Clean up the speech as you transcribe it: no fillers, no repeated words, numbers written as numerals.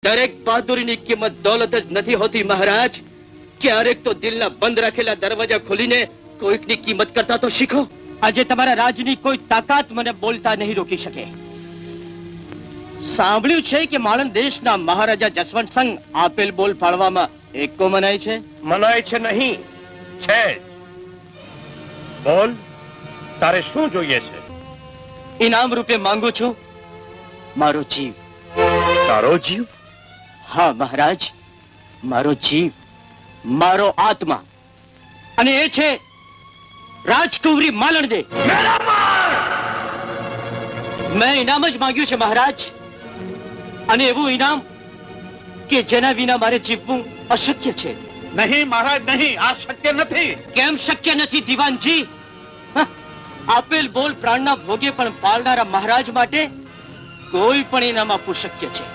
દરેક બહાદુરીની કિંમત દોલત જ નથી હોતી મહારાજ. ક્યારેક તો દિલના બંધ રાખેલા દરવાજા ખોલીને કોઈકની કિંમત કરતા તો શીખો. આજે તમારા રાજની કોઈ તાકાત મને બોલતા નહીં રોકી શકે. સાંભળ્યું છે કે માણંદ દેશના મહારાજા જસવંત સિંહ આપેલ બોલ પાડવામાં એકો મનાય છે. મનાય છે નહીં, છે. બોલ, તારે શું જોઈએ છે? ઇનામ રૂપે માંગુ છું મારો જીવ. તારો જીવ? હા મહારાજ, મારો જીવ, મારો આત્મા, અને એ છે રાજકુંવરી માલણ દે. મેં ઇનામ જ માંગ્યું છે મહારાજ, અને એવું ઇનામ કે જેના વિના મારે જીવવું અશક્ય છે. નહીં મહારાજ, નહીં, આ શક્ય નથી. કેમ શક્ય નથી દીવાનજી? આપેલ બોલ પ્રાણના ભોગે પણ પાળનારા મહારાજ માટે કોઈ પણ ઇનામ આપવું શક્ય છે.